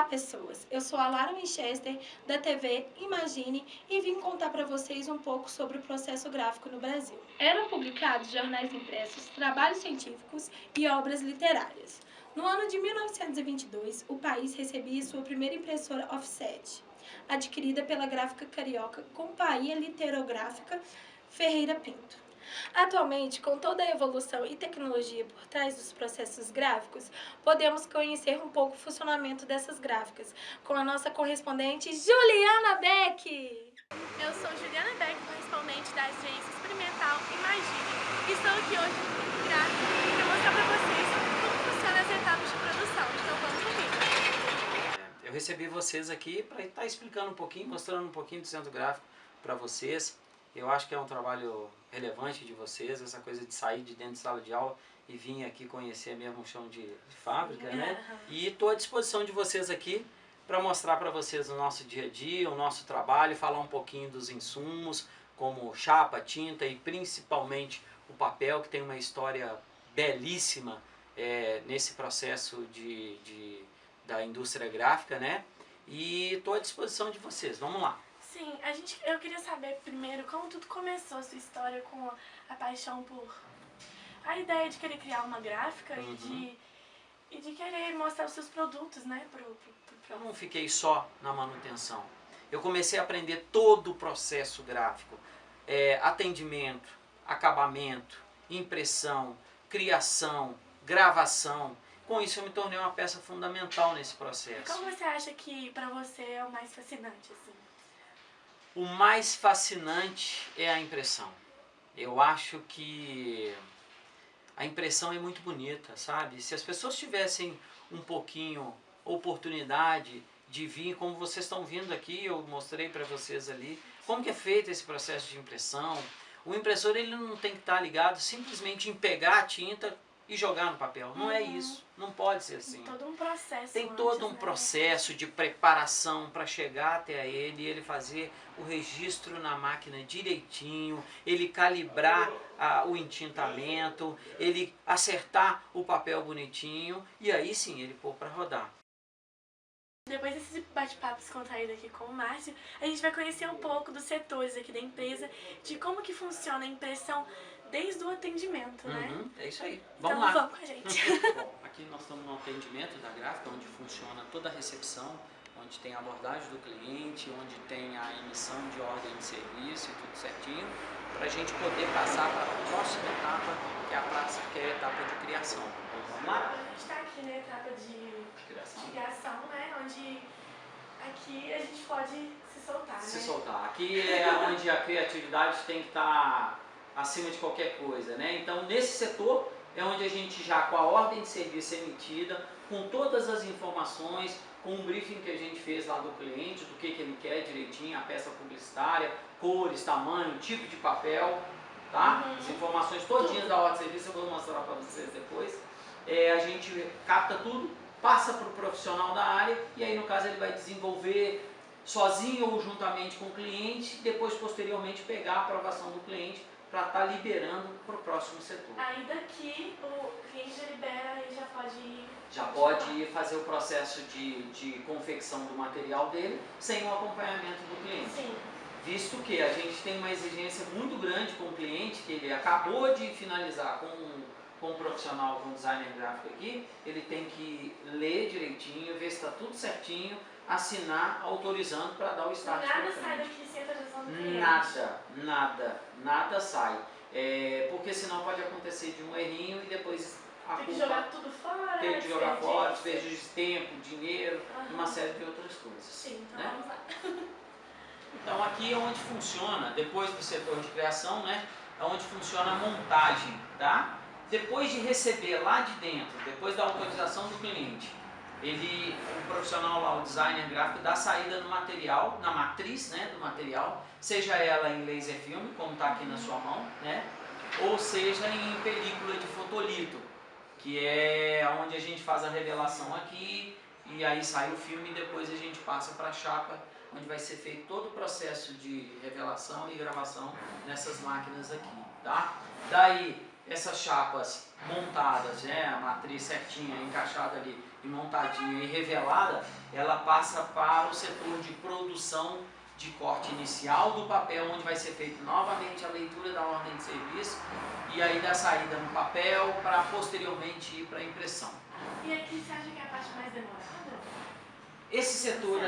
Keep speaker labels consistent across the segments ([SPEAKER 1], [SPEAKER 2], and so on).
[SPEAKER 1] pessoas! Eu sou a Lara Winchester, da TV Imagine, e vim contar para vocês um pouco sobre o processo gráfico no Brasil. Eram publicados jornais impressos, trabalhos científicos e obras literárias. No ano de 1922, o país recebia sua primeira impressora offset, adquirida pela gráfica carioca Companhia Literográfica Ferreira Pinto. Atualmente, com toda a evolução e tecnologia por trás dos processos gráficos, podemos conhecer um pouco o funcionamento dessas gráficas com a nossa correspondente Juliana Beck.
[SPEAKER 2] Eu sou Juliana Beck, correspondente da agência experimental Imagine, e estou aqui hoje para mostrar para vocês como funcionam as etapas de produção. Então vamos comigo.
[SPEAKER 3] Eu recebi vocês aqui para estar explicando um pouquinho, mostrando um pouquinho do centro gráfico para vocês. Eu acho que é um trabalho relevante de vocês, essa coisa de sair de dentro de sala de aula e vir aqui conhecer mesmo o chão de fábrica, né? E estou à disposição de vocês aqui para mostrar para vocês o nosso dia a dia, o nosso trabalho, falar um pouquinho dos insumos, como chapa, tinta e principalmente o papel, que tem uma história belíssima nesse processo da indústria gráfica, né? E estou à disposição de vocês, vamos lá.
[SPEAKER 2] Sim, eu queria saber primeiro como tudo começou, a sua história com a paixão por a ideia de querer criar uma gráfica e de querer mostrar os seus produtos, né?
[SPEAKER 3] Eu não fiquei só na manutenção. Eu comecei a aprender todo o processo gráfico, atendimento, acabamento, impressão, criação, gravação. Com isso eu me tornei uma peça fundamental nesse processo.
[SPEAKER 2] Como você acha que para você é o mais fascinante, assim?
[SPEAKER 3] O mais fascinante é a impressão. Eu acho que a impressão é muito bonita, sabe? Se as pessoas tivessem um pouquinho oportunidade de vir, como vocês estão vindo aqui, eu mostrei para vocês ali, como que é feito esse processo de impressão. O impressor ele não tem que estar ligado simplesmente em pegar a tinta e jogar no papel. Não é isso. Não pode ser assim.
[SPEAKER 2] Tem todo um processo.
[SPEAKER 3] Tem todo um processo de preparação para chegar até ele fazer o registro na máquina direitinho, ele calibrar o entintamento, ele acertar o papel bonitinho e aí sim ele pôr para rodar.
[SPEAKER 2] Depois desse bate-papo descontraído aqui com o Márcio, a gente vai conhecer um pouco dos setores aqui da empresa, de como que funciona a impressão desde o atendimento, né?
[SPEAKER 3] É isso aí.
[SPEAKER 2] Vamos lá. Vamos com a gente.
[SPEAKER 3] Bom, aqui nós estamos no atendimento da gráfica, onde funciona toda a recepção, onde tem a abordagem do cliente, onde tem a emissão de ordem de serviço e tudo certinho, para a gente poder passar para a próxima etapa, que é a etapa de criação. Então, vamos lá?
[SPEAKER 2] A gente está aqui na etapa de criação, né? Onde aqui a gente pode se soltar,
[SPEAKER 3] Se
[SPEAKER 2] né?
[SPEAKER 3] soltar. Aqui é onde a criatividade tem que estar acima de qualquer coisa, né? Então, nesse setor é onde a gente já, com a ordem de serviço emitida, com todas as informações, com o briefing que a gente fez lá do cliente, do que ele quer direitinho, a peça publicitária, cores, tamanho, tipo de papel, tá? As informações todinhas da ordem de serviço eu vou mostrar para vocês depois. A gente capta tudo, passa para o profissional da área e aí no caso ele vai desenvolver sozinho ou juntamente com o cliente, depois posteriormente pegar a aprovação do cliente para estar liberando para o próximo setor.
[SPEAKER 2] Aí daqui o cliente já libera e já pode ir...
[SPEAKER 3] Já pode ir fazer o processo de confecção do material dele sem o acompanhamento do cliente.
[SPEAKER 2] Sim.
[SPEAKER 3] Visto que a gente tem uma exigência muito grande com o cliente, que ele acabou de finalizar com o profissional, com o designer gráfico aqui, ele tem que ler direitinho, ver se está tudo certinho, assinar, autorizando para dar o start.
[SPEAKER 2] Nada sai daqui sem autorização do cliente?
[SPEAKER 3] Nada sai. Porque senão pode acontecer de um errinho e depois a
[SPEAKER 2] tem
[SPEAKER 3] culpa...
[SPEAKER 2] que jogar tudo fora.
[SPEAKER 3] Tem que jogar fora, desperdício de tempo, dinheiro, uma série de outras coisas.
[SPEAKER 2] Sim, então
[SPEAKER 3] né?
[SPEAKER 2] vamos lá.
[SPEAKER 3] Então aqui é onde funciona, depois do setor de criação, né? É onde funciona a montagem, tá? Depois de receber lá de dentro, depois da autorização do cliente, o profissional lá, o designer gráfico, dá saída no material, na matriz, né, do material, seja ela em laser film, como está aqui na sua mão, né, ou seja em película de fotolito, que é onde a gente faz a revelação aqui, e aí sai o filme e depois a gente passa para a chapa, onde vai ser feito todo o processo de revelação e gravação nessas máquinas aqui, tá? Daí, essas chapas montadas, né, a matriz certinha, encaixada ali e montadinha e revelada, ela passa para o setor de produção de corte inicial do papel, onde vai ser feita novamente a leitura da ordem de serviço e aí da saída no papel para posteriormente ir para a impressão.
[SPEAKER 2] E aqui você acha que é a parte mais demorada?
[SPEAKER 3] Esse setor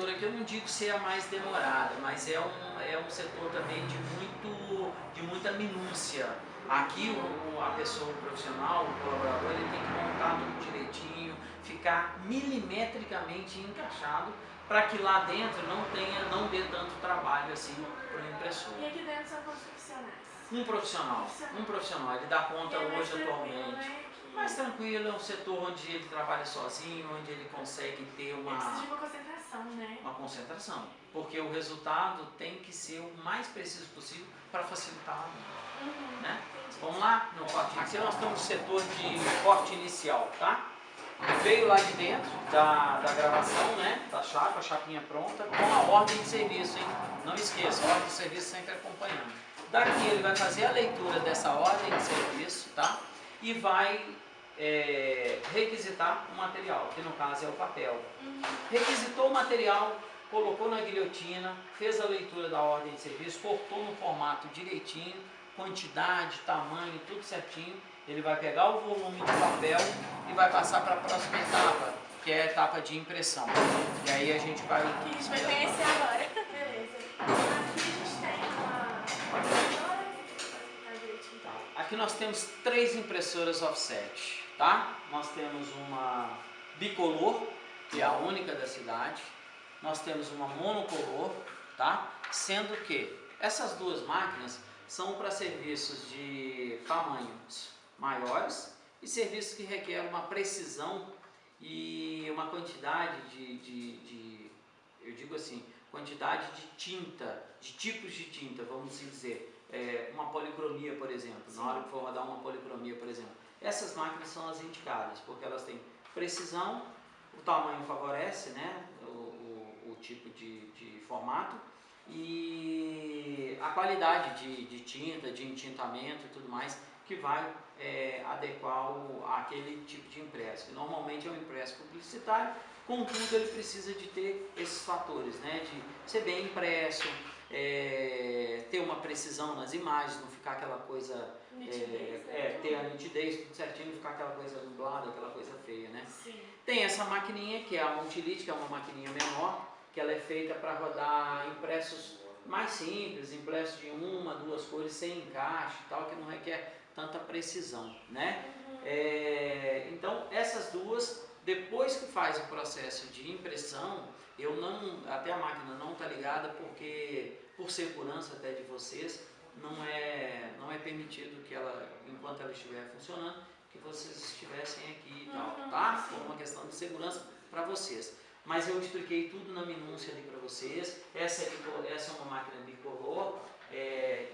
[SPEAKER 3] aqui eu não digo ser a mais demorada, mas é um setor também de muita minúcia. Aqui a pessoa, o profissional, o colaborador, ele tem que montar tudo direitinho, ficar milimetricamente encaixado para que lá dentro não dê tanto trabalho assim para o impressor.
[SPEAKER 2] E aqui dentro são quantos profissionais?
[SPEAKER 3] Um profissional, ele dá conta hoje atualmente.
[SPEAKER 2] Né?
[SPEAKER 3] Mais tranquilo, é um setor onde ele trabalha sozinho, onde ele consegue ter uma...
[SPEAKER 2] Precisa de uma concentração, né?
[SPEAKER 3] Uma concentração, porque o resultado tem que ser o mais preciso possível para facilitar, né? Vamos lá no corte inicial. Nós temos o setor de corte inicial, tá? Veio lá de dentro da gravação, né? Da chapa, a chapinha pronta, com a ordem de serviço, hein? Não esqueça, a ordem de serviço sempre acompanhando. Daqui ele vai fazer a leitura dessa ordem de serviço, tá? E vai requisitar o material, que no caso é o papel. Requisitou o material, colocou na guilhotina, fez a leitura da ordem de serviço, cortou no formato direitinho, quantidade, tamanho, tudo certinho. Ele vai pegar o volume do papel e vai passar para a próxima etapa, que é a etapa de impressão. E aí a gente vai...
[SPEAKER 2] Que a gente vai conhecer agora. Beleza. Aqui a gente tem uma...
[SPEAKER 3] Aqui nós temos 3 impressoras offset, tá? Nós temos uma bicolor, que é a única da cidade. Nós temos uma monocolor, tá? Sendo que essas duas máquinas são para serviços de tamanhos maiores e serviços que requerem uma precisão e uma quantidade eu digo assim, quantidade de tinta, de tipos de tinta, vamos dizer, uma policromia, por exemplo. Na hora que for rodar uma policromia, por exemplo, essas máquinas são as indicadas, porque elas têm precisão, o tamanho favorece, né, o tipo de formato, e a qualidade de tinta, de entintamento e tudo mais, que vai adequar aquele tipo de impresso, que normalmente é um impresso publicitário. Contudo, ele precisa de ter esses fatores, né, de ser bem impresso, ter uma precisão nas imagens, não ficar aquela coisa, ter a nitidez, tudo certinho, não ficar aquela coisa nublada, aquela coisa feia, né?
[SPEAKER 2] Sim.
[SPEAKER 3] Tem essa maquininha, que é a Multilite, que é uma maquininha menor, que ela é feita para rodar impressos mais simples, impressos de 1, 2 cores, sem encaixe e tal, que não requer tanta precisão, né? Então, essas duas, depois que faz o processo de impressão, até a máquina não está ligada, porque, por segurança até de vocês, não é permitido que ela, enquanto ela estiver funcionando, que vocês estivessem aqui e tal, tá? Por uma questão de segurança para vocês. Mas eu expliquei tudo na minúcia ali para vocês. Essa é uma máquina bicolor.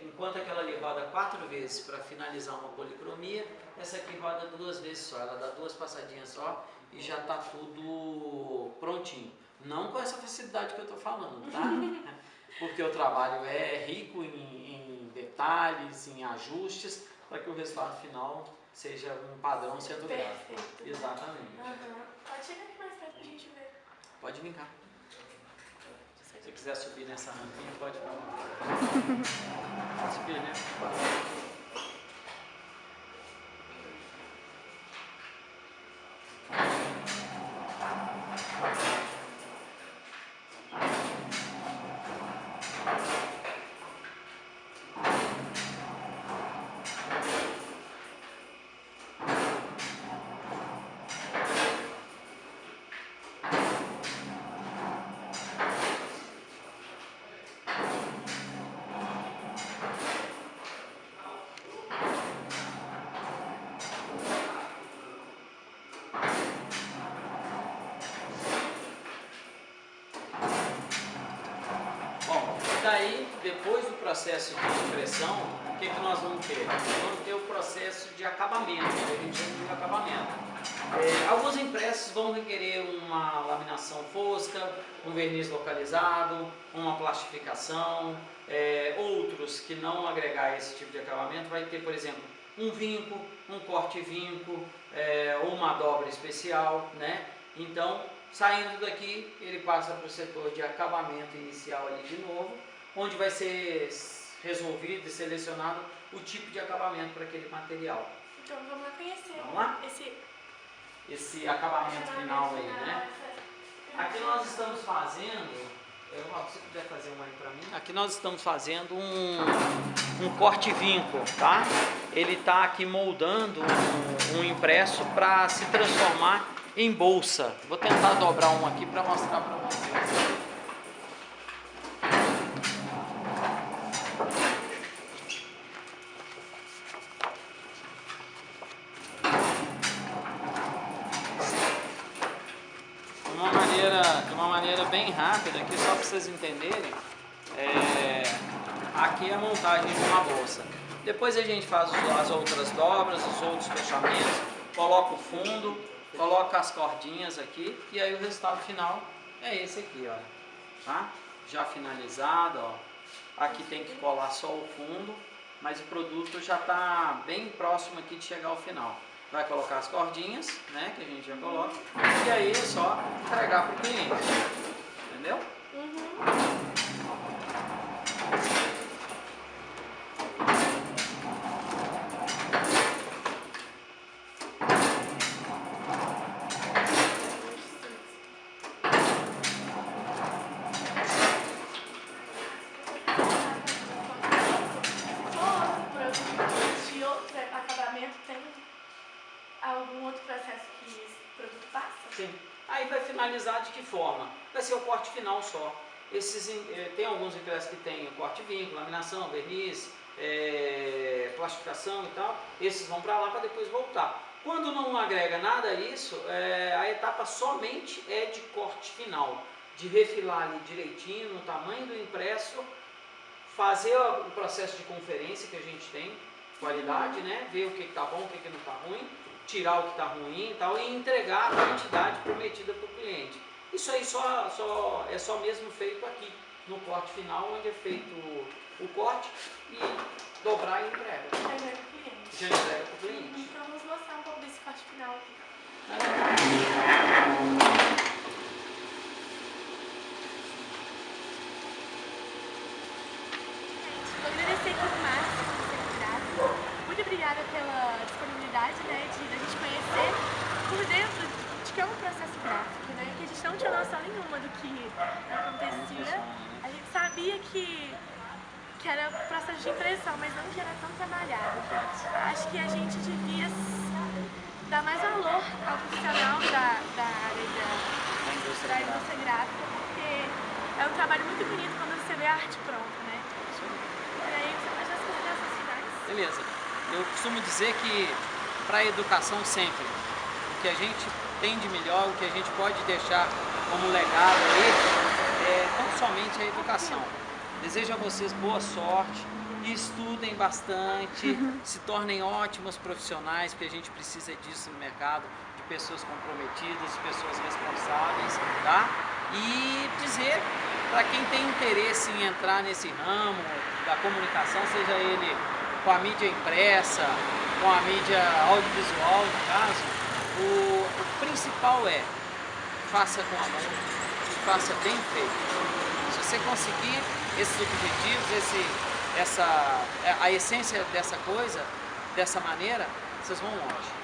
[SPEAKER 3] Enquanto aquela ali roda 4 vezes para finalizar uma policromia, essa aqui roda 2 vezes só. Ela dá 2 passadinhas só e já está tudo prontinho. Não com essa facilidade que eu estou falando, tá? Porque o trabalho é rico em detalhes, em ajustes, para que o resultado final seja um padrão sendo gravado.
[SPEAKER 2] Perfeito.
[SPEAKER 3] Exatamente.
[SPEAKER 2] Pode chegar aqui mais perto para a gente ver.
[SPEAKER 3] Pode brincar. Se você quiser subir nessa rampinha, pode subir, né? Daí, depois do processo de impressão, o que nós vamos ter? Nós vamos ter o processo de acabamento, que a gente chama de acabamento. Alguns impressos vão requerer uma laminação fosca, um verniz localizado, uma plastificação. Outros que não agregar esse tipo de acabamento vai ter, por exemplo, um vinco, um corte vinco, ou uma dobra especial, né? Então, saindo daqui, ele passa para o setor de acabamento inicial ali de novo, onde vai ser resolvido e selecionado o tipo de acabamento para aquele material.
[SPEAKER 2] Então vamos lá conhecer.
[SPEAKER 3] Vamos lá? Esse acabamento final aí, né? Aqui nós estamos fazendo, se você puder fazer um aí para mim. Aqui nós estamos fazendo um corte vinco, tá? Ele está aqui moldando um impresso para se transformar em bolsa. Vou tentar dobrar um aqui para mostrar para vocês. De uma maneira bem rápida aqui, só para vocês entenderem, aqui é a montagem de uma bolsa. Depois a gente faz as outras dobras, os outros fechamentos, coloca o fundo, coloca as cordinhas aqui e aí o resultado final é esse aqui, ó, tá? Já finalizado, ó. Aqui tem que colar só o fundo, mas o produto já está bem próximo aqui de chegar ao final. Vai colocar as cordinhas, né, que a gente já coloca, e aí é só entregar para o cliente, entendeu?
[SPEAKER 2] De outro acabamento tem algum outro processo que esse produto passa?
[SPEAKER 3] Sim. Aí vai finalizar de que forma? Vai ser o corte final só. Tem alguns impressos que tem o corte vinco, laminação, verniz, plastificação e tal. Esses vão para lá para depois voltar. Quando não agrega nada a isso, a etapa somente é de corte final. De refilar ali direitinho, no tamanho do impresso, fazer o processo de conferência que a gente tem, qualidade, né? Ver o que está bom, o que não está ruim, tirar o que está ruim e tal, e entregar a quantidade prometida para o cliente. Isso aí é só mesmo feito aqui, no corte final, onde é feito o corte e dobrar e entrega.
[SPEAKER 2] Já entrega para o cliente.
[SPEAKER 3] Já entrega para o cliente.
[SPEAKER 2] Então vamos mostrar um pouco desse corte final aqui. Vou agradecer aqui o Márcio, muito obrigada pela disponibilidade, né, de a gente conhecer por dentro de que é um processo gráfico, né, que a gente não tinha noção nenhuma do que acontecia. A gente sabia que era processo de impressão, mas não que era tão trabalhado. Acho que a gente devia dar mais valor ao profissional da área da indústria gráfica, porque é um trabalho muito bonito quando você vê a arte pronta, né? E aí você faz as considerações finais.
[SPEAKER 3] Beleza. Eu costumo dizer que para a educação sempre, o que a gente tem de melhor, o que a gente pode deixar como legado aí, é não somente a educação. Desejo a vocês boa sorte, estudem bastante, se tornem ótimos profissionais, porque a gente precisa disso no mercado, de pessoas comprometidas, de pessoas responsáveis, tá? E dizer para quem tem interesse em entrar nesse ramo da comunicação, seja ele com a mídia impressa, com a mídia audiovisual, no caso, o principal é, faça com amor, faça bem feito. Se você conseguir esses objetivos, a essência dessa coisa, dessa maneira, vocês vão longe.